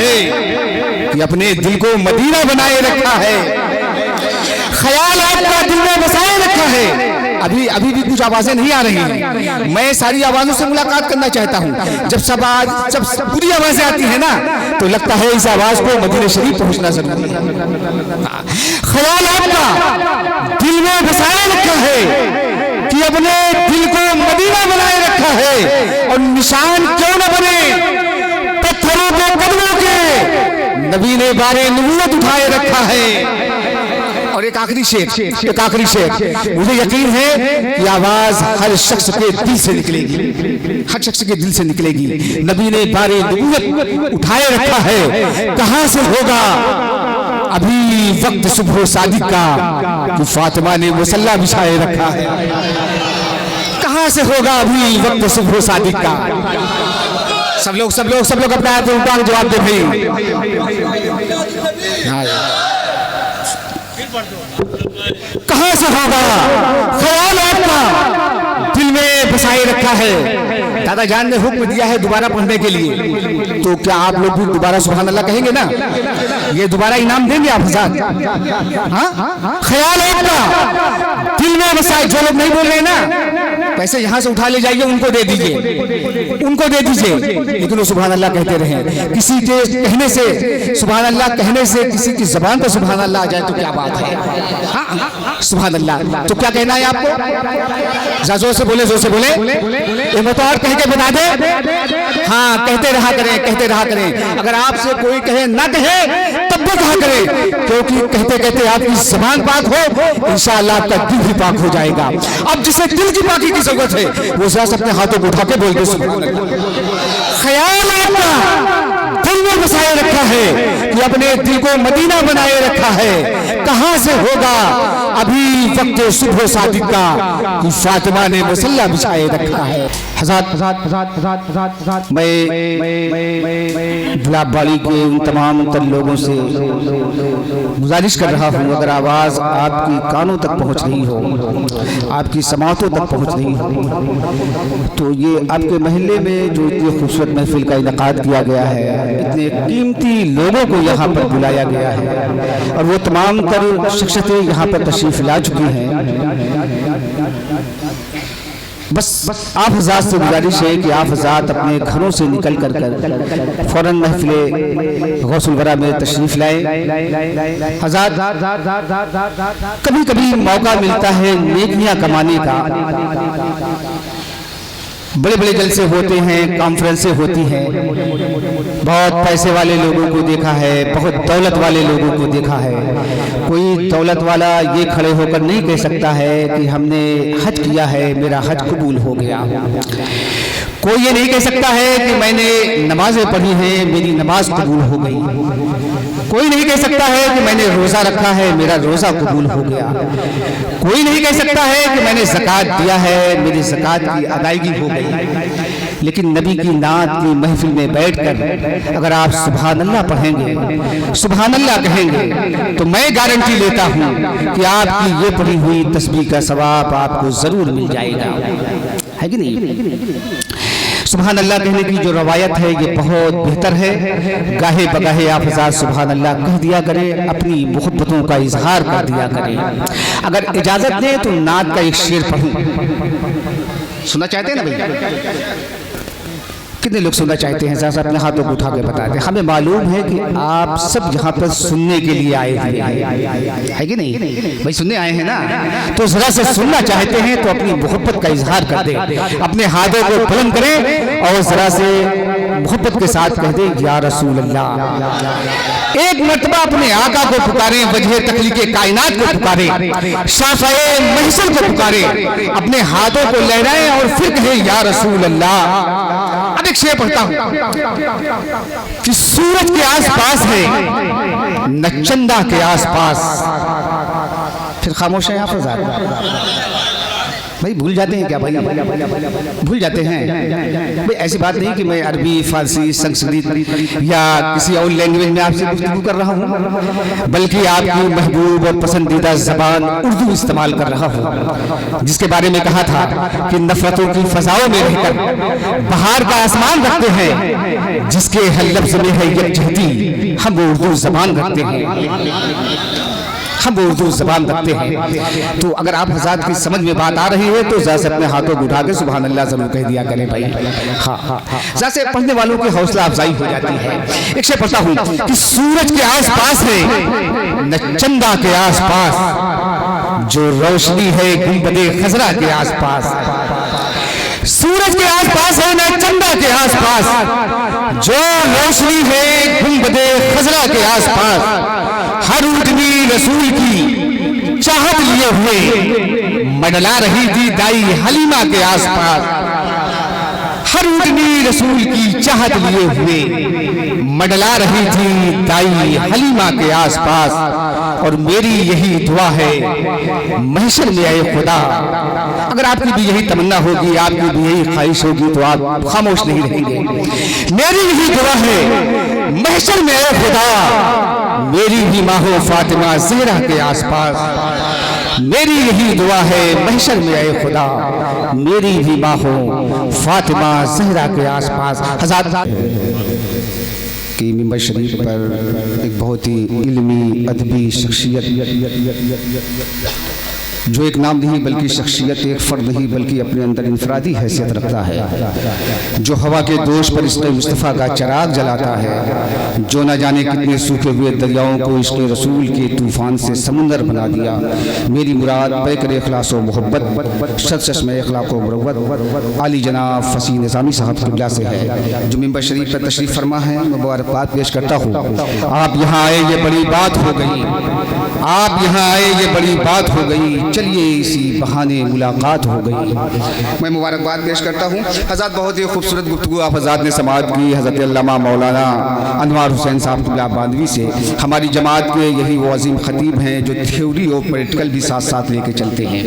ہے کہ اپنے دل کو مدینہ بنائے رکھا ہے، خیال آپ کا دل میں بسائے رکھا ہے۔ ابھی بھی کچھ آوازیں نہیں آ رہی ہیں، میں ساری آوازوں سے ملاقات کرنا چاہتا ہوں۔ جب پوری آوازیں آتی ہیں نا تو لگتا ہے اس آواز کو مدینہ شریف پہنچنا ضروری ہے۔ خیال آپ کا دل میں بسائے رکھا ہے کہ اپنے دل کو مدینہ بنائے رکھا ہے، اور نشان کیوں نہ بنے پتھروں کے قدموں کے، نبی نے بار نبوت اٹھائے رکھا ہے۔ اور ایک آخری شعر، مجھے یقین ہے کہ آواز ہر شخص کے دل سے نکلے گی، ہر شخص کے دل سے نکلے گی۔ نبی نے بار نبوت اٹھائے رکھا ہے، کہاں سے ہوگا ابھی وقت صبح صادق کا کہ فاطمہ نے مصلی بچھائے رکھا ہے، کہاں سے ہوگا ابھی وقت صبح صادق کا۔ سب لوگ اپنا ہاتھ اٹھا کے جواب دے بھائی۔ کہاں سے ہوگا، خیال آپ کا دل میں بسائے رکھا ہے۔ دادا جان نے حکم دیا ہے دوبارہ پڑھنے کے لیے، تو کیا آپ لوگ بھی دوبارہ سبحان اللہ کہیں گے نا؟ یہ دوبارہ انعام دیں گے آپ حضرات؟ خیال آپ کا دل میں بسائے، جو لوگ نہیں بول رہے نا پیسے یہاں سے اٹھا لے جائیے، ان کو دے دیجئے، لیکن وہ سبحان اللہ کہتے رہیں۔ کسی کے کہنے سے سبحان اللہ کہنے سے کسی کی زبان پر سبحان اللہ آ جائے تو کیا بات ہے، سبحان اللہ۔ تو کیا کہنا ہے آپ کو؟ زور سے بولے، ایک بار کہہ کے بتا دے۔ ہاں، کہتے رہا کریں۔ اگر آپ سے کوئی کہے نہ کہے تب بھی کہا کرے، کیونکہ کہتے کہتے آپ کی زبان پاک ہو، انشاءاللہ آپ کا دل بھی پاک ہو جائے گا۔ اب جسے دل کی پاکی کی ضرورت ہے وہ ذرا سے اپنے ہاتھوں کو اٹھا کے بول دے سبحان اللہ۔ خیال آپ کا دل میں بسائے رکھا ہے کہ اپنے دل کو مدینہ بنائے رکھا ہے، کہاں سے ہوگا ابھی وقت صبح صادق کا کہ فاطمہ نے مصلی بچھائے رکھا ہے۔ میں گلاب باڑی کے ان تمام تر لوگوں سے گزارش کر رہا ہوں، اگر آواز آپ کی کانوں تک پہنچ رہی ہو، آپ کی سماعتوں تک پہنچ رہی ہو، تو یہ آپ کے محلے میں جو اتنی خوبصورت محفل کا انعقاد کیا گیا ہے، اتنے قیمتی لوگوں کو یہاں پر بلایا گیا ہے، اور وہ تمام تر شخصیتیں یہاں پر تشریف لا چکی ہیں، بس آپ حضرات سے گزارش ہے کہ آپ حضرات اپنے گھروں سے نکل کر فوراً محفل غوث الورا میں تشریف لائیں۔ حضرات کبھی کبھی موقع ملتا ہے نیکیاں کمانے کا، بڑے بڑے جلسے ہوتے ہیں، کانفرنسیں ہوتی ہیں، بہت پیسے والے لوگوں کو دیکھا ہے، بہت دولت والے لوگوں کو دیکھا ہے۔ کوئی دولت والا یہ کھڑے ہو کر نہیں کہہ سکتا ہے کہ ہم نے حج کیا ہے، میرا حج قبول ہو گیا۔ کوئی یہ نہیں کہہ سکتا ہے کہ میں نے نمازیں پڑھی ہیں، میری نماز قبول ہو گئی۔ کوئی نہیں کہہ سکتا ہے کہ میں نے روزہ رکھا ہے، میرا روزہ قبول ہو گیا۔ کوئی نہیں کہہ سکتا ہے کہ میں نے زکوٰۃ دیا ہے، میری زکوٰۃ کی ادائیگی ہو گئی۔ لیکن نبی کی نعت کی محفل میں بیٹھ کر اگر آپ سبحان اللہ پڑھیں گے، سبحان اللہ کہیں گے، تو میں گارنٹی لیتا ہوں کہ آپ کی یہ پڑھی ہوئی تسبیح کا ثواب آپ کو ضرور مل جائے گا، ہے کہ نہیں؟ سبحان اللہ کہنے کی جو روایت ہے یہ بہت بہتر ہے۔ گاہے بگاہے آپ حضرات سبحان اللہ کہہ دیا کریں، اپنی محبتوں کا اظہار کر دیا کریں۔ اگر اجازت دیں تو نعت کا ایک شعر پڑھوں، سننا چاہتے ہیں نا بھائی؟ کتنے لوگ سننا چاہتے ہیں؟ ذرا اپنے ہاتھوں کو اٹھا کے بتا دیں۔ ہمیں معلوم ہے کہ آپ سب یہاں پر سننے کے لیے آئے ہیں، ہے کہ نہیں بھائی؟ سننے آئے ہیں نا، تو ذرا سے سننا چاہتے ہیں تو اپنی محبت کا اظہار کر دیں، اپنے ہاتھوں کو بلند کریں اور ذرا سے محبت کے ساتھ کہہ دیں یا رسول اللہ۔ ایک مرتبہ اپنے آقا کو پکاریں، وجہ تخلیق کائنات کو پکاریں، شافعِ محشر کو پکاریں، اپنے ہاتھوں کو لہرائیں اور پھر کہیں یا رسول اللہ۔ اب ایک شعر پڑھتا ہوں کہ سورج کے آس پاس ہے نہ چندہ کے آس پاس، پھر خاموش ہیں آپ حضرات۔ بھائی بھول جاتے ہیں کیا بھائی؟ بھول جاتے ہیں بھائی؟ ایسی بات نہیں کہ میں عربی، فارسی، سنسکرت یا کسی اور لینگویج میں آپ سے گفتگو کر رہا ہوں، بلکہ آپ کی محبوب اور پسندیدہ زبان اردو استعمال کر رہا ہوں، جس کے بارے میں کہا تھا کہ نفرتوں کی فضاؤں میں رہ کر بہار کا آسمان رکھتے ہیں، جس کے ہر لفظ میں ہے یکجہتی، ہم اردو زبان رکھتے ہیں، ہم اردو زبان رکھتے ہیں۔ تو اگر آپ حضرات کی سمجھ میں بات آ رہی ہے تو ذرا سے اپنے ہاتھوں کو اٹھا کے سبحان اللہ ضرور کہہ دیا کریں بھائی۔ ہاں ذرا سے پڑھنے والوں کی حوصلہ افزائی ہو جاتی ہے۔ ایک شے پڑھتا ہوں کہ سورج کے آس پاس ہے نہ چندہ کے آس پاس جو روشنی ہے گنبد خضرا کے آس پاس، سورج کے آس پاس ہے نہ چندہ کے آس پاس جو روشنی ہے گنبد خضرا کے آس پاس، ہر اونٹنی رسول کی چاہت لیے ہوئے منڈلا رہی تھی دائی حلیمہ کے آس پاس، ہر اونٹنی رسول کی چاہت لیے ہوئے منڈلا رہی تھی دائی حلیمہ کے آس پاس، اور میری یہی دعا ہے محشر میں اے خدا، اگر آپ کی بھی یہی تمنا ہوگی، آپ کی بھی یہی خواہش ہوگی تو آپ خاموش نہیں رہیں گے، میری یہی دعا ہے محشر میں اے خدا میری بھی ماں ہو فاطمہ زہرا کے آس پاس، میری یہی دعا ہے محشر میں اے خدا میری بھی ماں ہو فاطمہ زہرا کے آس پاس۔ حضرات کی ممبر شریف پر ایک بہت ہی علمی ادبی شخصیت، جو ایک نام نہیں بلکہ شخصیت، ایک فرد نہیں بلکہ اپنے اندر انفرادی حیثیت رکھتا ہے، جو ہوا کے دوش پر عشق مصطفیٰ کا چراغ جلاتا ہے، جو نہ جانے کتنے سوکھے ہوئے دریاؤں کو عشق رسول کے طوفان سے سمندر بنا دیا۔ میری مراد پیکر اخلاص و محبت، شد چشم اخلاق و مروت علی جناب فصیح نظامی صاحب قبلہ سے ہے، جو ممبر شریف پر تشریف فرما ہے۔ مبارکباد پیش کرتا ہوں۔ آپ یہاں آئے یہ بڑی بات ہو گئی، آپ یہاں آئے یہ بڑی بات ہو گئی، چلیے اسی بہانے ملاقات ہو گئی۔ میں مبارکباد پیش کرتا ہوں۔ حضرات بہت ہی خوبصورت گفتگو آپ حضرات نے سماعت کی حضرت علامہ مولانا انوار حسین صاحب قبلہ باندوی سے۔ ہماری جماعت کے یہی وہ عظیم خطیب ہیں جو تھیوری اور پریکٹیکل بھی ساتھ ساتھ لے کے چلتے ہیں۔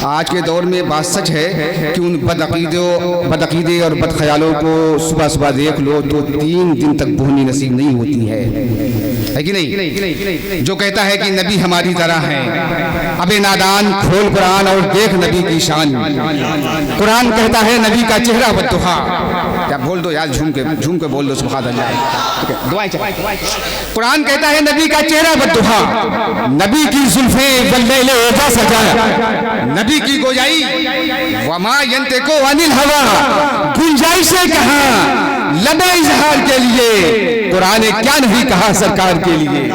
آج کے دور میں بات سچ ہے کہ ان بدعقیدے اور بد خیالوں کو صبح صبح دیکھ لو تو 3 دن تک بھونی نصیب نہیں ہوتی ہے کہ نہیں؟ جو کہتا ہے کہ نبی ہماری طرح ہے، ابے نادان کھول قرآن اور دیکھ نبی کی شان، قرآن کہتا ہے نبی کا چہرہ بددخا، کیا بول دو یار، جھوم کے بول دو سبحان اللہ، دعائیں چاہیے۔ قرآن کہتا ہے نبی کا چہرہ بددخا، نبی کی زلفیں واللیل اذا سجا، نبی کی گویائی وما ینطق عن الہوی، گنجائشیں کہاں لبے اظہار کے لیے، قرآن کیا نہیں کہا سرکار کے لیے،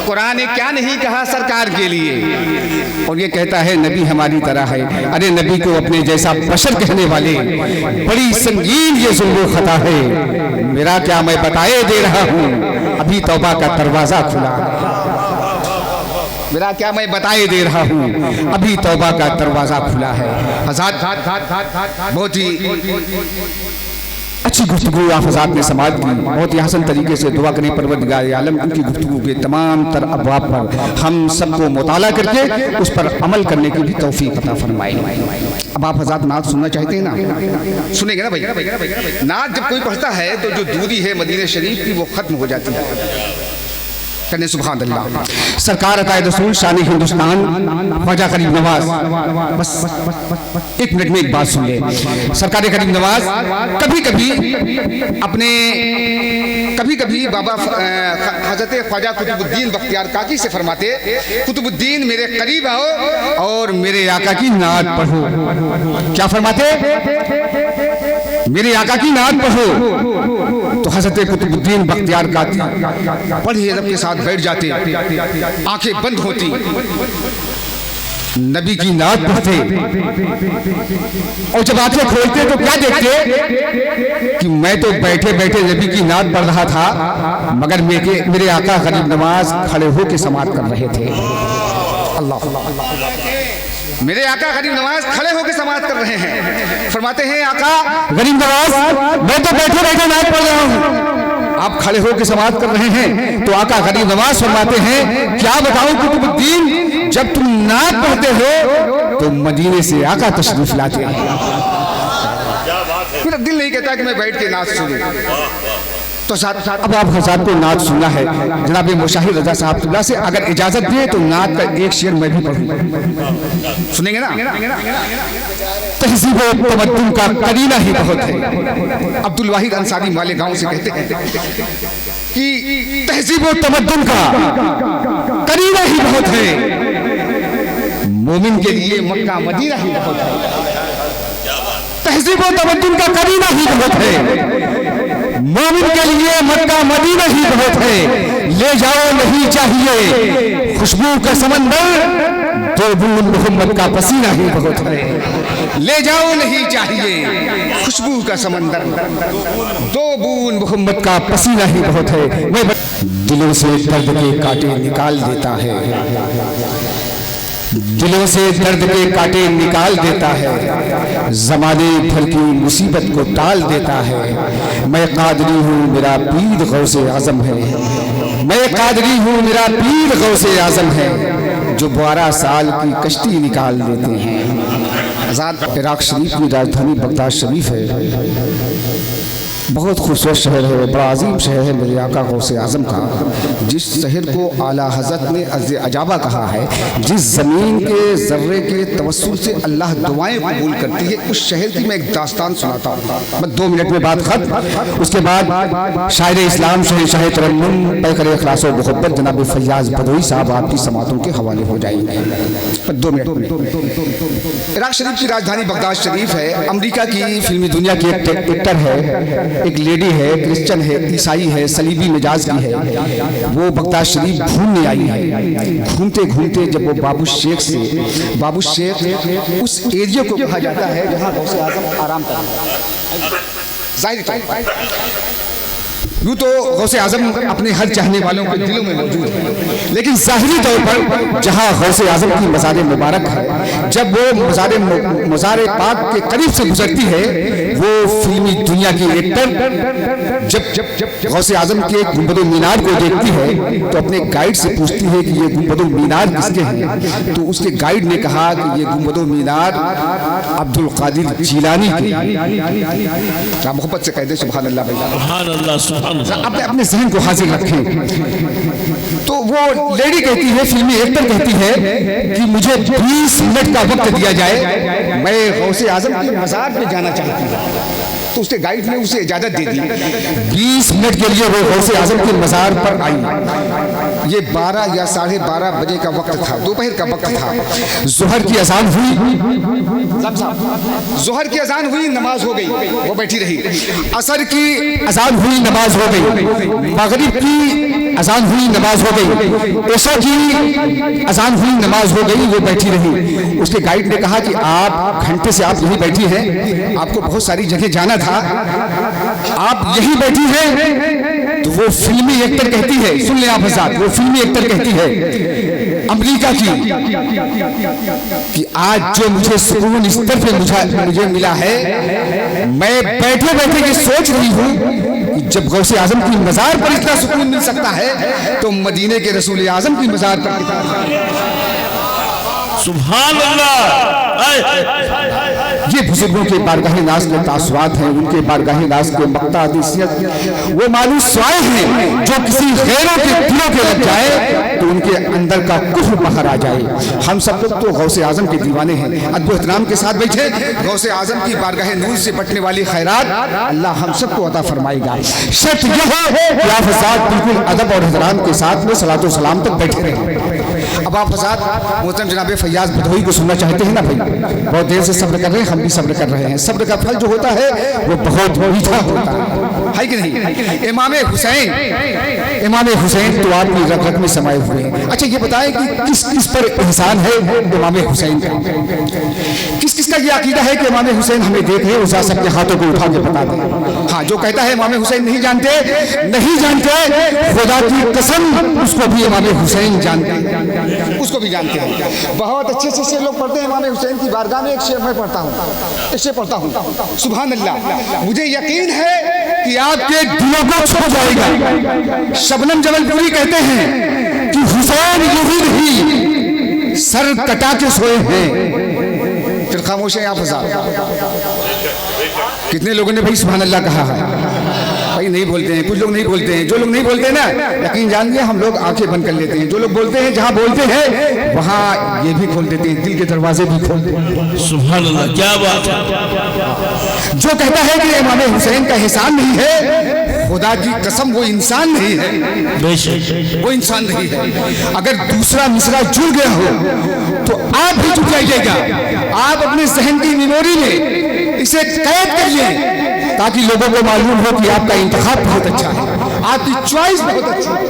قرآن کیا نہیں کہا سرکار کے لیے، اور یہ کہتا ہے نبی ہماری طرح ہے۔ ارے نبی کو اپنے جیسا بشر کہنے والے بڑی سنگین یہ ظلم و خطا ہے، میرا کیا میں بتائے دے رہا ہوں ابھی توبہ کا دروازہ کھلا، میرا کیا میں بتائے دے رہا ہوں ابھی توبہ کا دروازہ کھلا ہے۔ حضرات بہت ہی اچھی گفتگو آپ حضرات نے سماعت کی، بہت ہی حسن طریقے سے دعا کریں پروردگار عالم ان کی گفتگو کے تمام تر ابواب پر ہم سب کو مطالعہ کر کے اس پر عمل کرنے کی بھی توفیق عطا فرمائے۔ اب آپ حضرات نعت سننا چاہتے ہیں نا؟ سنیں گے نا بھائی؟ نعت جب کوئی پڑھتا ہے تو جو دوری ہے مدینہ شریف کی وہ ختم ہو جاتی ہے۔ کہنے سبحان اللہ۔ سرکار عطائے رسول شان ہندوستان خواجہ غریب نواز، بس 1 منٹ میں ایک بات سن لیں۔ سرکار غریب نواز کبھی کبھی بابا حضرت خواجہ قطب الدین بختیار کاکی سے فرماتے، قطب الدین میرے قریب آؤ اور میرے آقا کی نعت پڑھو۔ کیا فرماتے؟ میرے آقا کی نعت پڑھو۔ تو حضرت قطب الدین بختیار کاکی بڑے ادب کے ساتھ بیٹھ جاتے، آنکھیں بند ہوتی، نبی کی نعت پڑھتے، اور جب آنکھیں کھولتے تو کیا دیکھتے کہ میں تو بیٹھے بیٹھے نبی کی نعت پڑھ رہا تھا مگر میرے آقا غریب نواز کھڑے ہو کے سماعت کر رہے تھے۔ اللہ، میرے آقا غریب نواز کھڑے ہو کے سماعت کر رہے ہیں۔ فرماتے ہیں آقا غریب نواز میں تو بیٹھے بیٹھے نعت پڑھ رہا ہوں، آپ کھڑے ہو کے سماعت کر رہے ہیں۔ تو آقا غریب نواز فرماتے ہیں کیا بتاؤں قطب الدین، جب تم نعت پڑھتے ہو تو مدینے سے آقا تشریف لاتے ہیں۔ میرا دل نہیں کہتا کہ میں بیٹھ کے نعت سنوں، تو اب آپ حضرات کو نعت سننا ہے جناب مشاہد رضا صاحب اللہ سے، اگر اجازت دے تو نعت کا ایک شعر میں بھی پڑھوں، سنیں گے نا؟ تہذیب و تمدن کا قرینہ ہی بہت ہے۔ عبدالواحد انصاری مالیگاؤں سے کہتے ہیں کہ تہذیب و تمدن کا قرینہ ہی بہت ہے، مومن کے لیے مکہ مدینہ ہی بہت ہے۔ تہذیب و تمدن کا قرینہ ہی بہت ہے، مومن کے لیے مکہ مدینہ ہی بہت ہے۔ لے جاؤ نہیں چاہیے خوشبو کا سمندر، دو بوند محمد کا پسینہ ہی بہت ہے۔ لے جاؤ نہیں چاہیے خوشبو کا سمندر، دو بوند محمد کا پسینہ ہی بہت ہے۔ دلوں سے درد کے کانٹے نکال دیتا ہے، دلوں سے درد کے کانٹے نکال دیتا ہے، زمانے بھر کی مصیبت کو ٹال دیتا ہے۔ میں قادری ہوں میرا پیر غوث اعظم ہے، میں قادری ہوں میرا پیر غوث اعظم ہے، جو 12 سال کی کشتی نکال دیتے ہیں۔ عراق شریف کی راجدھانی بغداد شریف ہے، بہت خوبصورت شہر ہے، بڑا عظیم شہر ہے میرے آقا غوث اعظم کا، جس شہر کو اعلیٰ حضرت نے عز عجابہ کہا ہے، جس زمین کے ذرے کے توسل سے اللہ دعائیں قبول کرتی ہے، اس شہر کی میں ایک داستان سناتا ہوں، بس 2 منٹ میں بات ختم۔ اس کے بعد شاعر اسلام شہنشاہ ترنم پیکر اخلاص و محبت جناب فیاض بدوی صاحب آپ کی سماعتوں کے حوالے ہو جائیں گے، بس 2 منٹ میں۔ عراق شریف کی راجدھانی بغداد شریف ہے، امریکہ کی فلمی دنیا کی ایک ایکٹر ہے، ایک لیڈی ہے، کرسچن ہے، عیسائی ہے، صلیبی مزاج کی ہے، وہ بغداد شریف گھومنے آئی ہے۔ گھومتے گھومتے جب وہ بابو شیخ اس ایریا کو کہا جاتا ہے جہاں غوث اعظم آرام کرتے ہیں، ظاہر یوں تو غوث اعظم اپنے ہر چاہنے والوں کے دلوں میں موجود ہے، لیکن ظاہری طور پر جہاں غوث اعظم کی مزار مبارک ہے، جب وہ مزار پاک کے قریب سے گزرتی ہے، وہ فلمی دنیا کی ایکٹر جب غوث اعظم کے گنبد مینار کو دیکھتی ہے تو اپنے گائیڈ سے پوچھتی ہے کہ یہ گنبد مینار کس کے ہیں، تو اس کے گائیڈ نے کہا کہ یہ گنبد مینار عبد القادر جیلانی کے، کیا محبت سے کہہ دے سبحان اللہ بھائی، سبحان اللہ سبحان اللہ۔ اپنے ذہن کو حاضر رکھیں۔ تو وہ لیڈی کہتی ہے، فلمی ایکٹر کہتی ہے کہ مجھے 20 منٹ کا وقت دیا جائے، میں غوث اعظم کی مزار پہ جانا چاہتی ہوں۔ تو اس کے گائیڈ نے اسے اجازت دے دی، 20 منٹ کے لیے وہ غوث اعظم کی مزار پر آئی۔ یہ 12 یا 12:30 بجے کا وقت تھا، دوپہر کا وقت تھا۔ ظہر کی اذان ہوئی، نماز ہو گئی، وہ بیٹھی رہی۔ عصر کی اذان ہوئی، نماز ہو گئی۔ مغرب کی اذان ہوئی، نماز ہو گئی۔ عشاء کی اذان ہوئی، نماز ہو گئی، وہ بیٹھی رہی۔ اس کے گائیڈ نے کہا کہ آپ گھنٹے سے آپ یہیں بیٹھی ہیں، آپ کو بہت ساری جگہ جانا تھا، آپ یہی بیٹھی ہیں۔ تو وہ فلمی ایکٹر کہتی ہے، سن لیں آپ حضرات، وہ فلمی ایکٹر کہتی ہے امریکہ کی کہ آج جو مجھے سکون اس طرف مجھے ملا ہے، میں بیٹھے بیٹھے یہ سوچ رہی ہوں کہ جب غوث اعظم کی مزار پر اتنا سکون مل سکتا ہے تو مدینے کے رسول اعظم کی مزار پر سبحان اللہ۔ یہ بزرگوں کے بارگاہ ناز کے تاثرات ہیں، ان کے بارگاہ ناز کے مقطع حدیثیت وہ مالوس سوائے ہیں، جو کسی غیروں کے دلوں کے لگ جائے تو ان کے اندر کا کفر باہر آ جائے۔ ہم سب لوگ تو غوث اعظم کے دیوانے ہیں، ادب و احترام کے ساتھ بیٹھے، غوث اعظم کی بارگاہ نور سے بٹنے والی خیرات اللہ ہم سب کو عطا فرمائے گا۔ شرط یہ ہے کہ آپ حضرات بالکل ادب اور احترام کے ساتھ میں صلاۃ و سلام تک بیٹھے رہیں۔ اب آپ حضرات محترم جناب فیاض بدوی کو سننا چاہتے ہیں نا بھائی، بہت دیر سے صبر کر رہے ہیں، ہم بھی صبر کر رہے ہیں۔ صبر کا پھل جو ہوتا ہے وہ بہت میٹھا ہوتا ہے کہ نہیں؟ امام حسین تو آپ کی رگ رگ میں سمائے ہوئے ہیں۔ اچھا یہ بتائیں کہ کس کس پر احسان ہے امام حسین کا؟ کس کس کا یہ عقیدہ ہے کہ امام حسین ہمیں دیکھ ہیں؟ اسے اپنے ہاتھوں کو اٹھا کے بتا دیں۔ ہاں، جو کہتا ہے امام حسین نہیں جانتے خدا کی قسم اس کو بھی امام حسین جانتے ہیں، اس کو بھی جانتے ہیں۔ بہت اچھے سے لوگ پڑھتے ہیں امام حسین کی بارگاہ میں، ایک شعر میں پڑھتا ہوں، سبحان اللہ، مجھے یقین ہے کہ آپ کے دلوں کو چھو جائے گا۔ شبنم جبل پوری کہتے ہیں کہ حسین یہی نہیں سر کٹا کے سوئے ہیں، پھر خاموش ہیں آپ حضرات؟ کتنے لوگوں نے بھائی سبحان اللہ کہا ہے؟ بھائی نہیں بولتے ہیں، کچھ لوگ نہیں بولتے ہیں. جو لوگ نہیں بولتے ہیں نا، یقین جانیے ہم لوگ آنکھیں بند کر لیتے ہیں. جو لوگ بولتے ہیں، جہاں بولتے ہیں وہاں یہ بھی کھول دیتے ہیں، دل کے دروازے بھی کھول دیتے ہیں. سبحان اللہ، کیا بات ہے. جو کہتا ہے کہ امام حسین کا احسان نہیں ہے، خدا کی قسم وہ انسان نہیں ہے، بے شک وہ انسان نہیں ہے. اگر دوسرا مصرع جڑ گیا ہو تو آپ بھی جڑ جائیے گا. آپ اپنے ذہن کی میموری میں اسے قید کر لیں تاکہ لوگوں کو معلوم ہو کہ آپ کا انتخاب بہت اچھا ہے، آپ کی چوائس بہت اچھی ہے،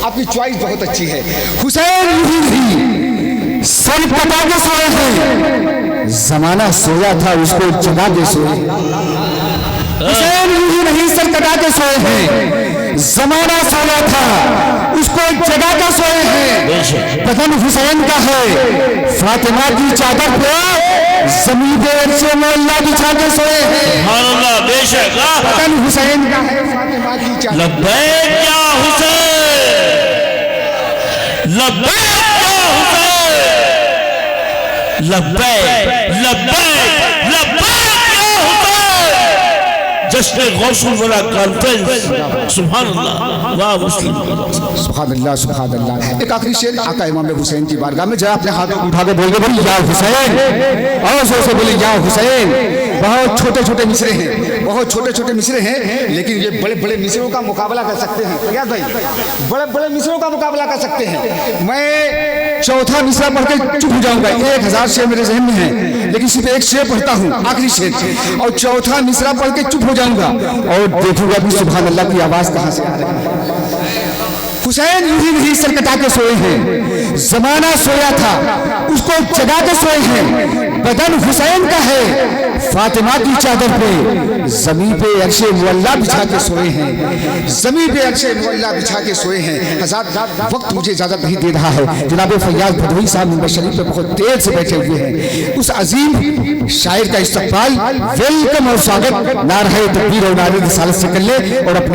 آپ کی چوائس بہت اچھی ہے. حسین یوں نہیں سر پٹا کے سوئے ہیں، زمانہ سویا تھا اس کو جگا کے سوئے. حسین یوں نہیں سر کٹا کے سوئے ہیں، زمانہ سویا تھا اس کو جگا کے سوئے ہیں. بدن حسین کا ہے، فاطمہ کی چادر پہ زمین پہ سے مولا بچھا کے سوئے ہیں. سبحان اللہ، بے شک. بدن حسین کا ہے، فاطمہ کی چادر. لبیک یا حسین، لبیک یا حسین، لبیک لبیک لبیک یا حسین. جشن غوث الورا کانفرنس. سبحان اللہ، واہ مسلم. سبحان اللہ سبحان اللہ. ایک آخری شعر آقا امام حسین کی بارگاہ میں، ذرا اپنے ہاتھوں کو اٹھا کے بول کے بولی یا حسین، اور زور سے بولی یا حسین. بہت چھوٹے چھوٹے مصرے ہیں، بہت چھوٹے چھوٹے مصرے ہیں، لیکن یہ بڑے بڑے مصروں کا مقابلہ کر سکتے ہیں. فیاض بھائی، بڑے بڑے مصروں کا مقابلہ کر سکتے ہیں. میں چوتھا مصرع پڑھ کے چپ ہو جاؤں گا. 1000 شعر میرے ذہن میں ہیں، لیکن صرف ایک شعر پڑھتا ہوں، آخری شعر، اور چوتھا مصرع پڑھ کے چپ ہو جاؤں گا اور دیکھوں گا کہ سبحان اللہ کی آواز کہاں سے آ رہی ہے. حسین یوں ہی نہیں سر کٹا کے سوئے ہیں، زمانہ سویا تھا اس کو جگا کے سوئے ہیں. بدن حسین کا ہے، فاطمہ کی چادر پہ زمین پہ عرش معلا بچھا کے سوئے ہیں، زمین پہ عرش معلا بچھا کے سوئے ہیں. حضرات وقت مجھے اجازت نہیں دے رہا ہے. جناب فیاض بھدوئی صاحب منبر شریف پہ بہت دیر سے بیٹھے ہوئے ہیں. اس عظیم شاعر کا استقبال، ویلکم اور سواگت نعرہ تکبیر اور نعرہ رسالت سے کر لے اور اپنے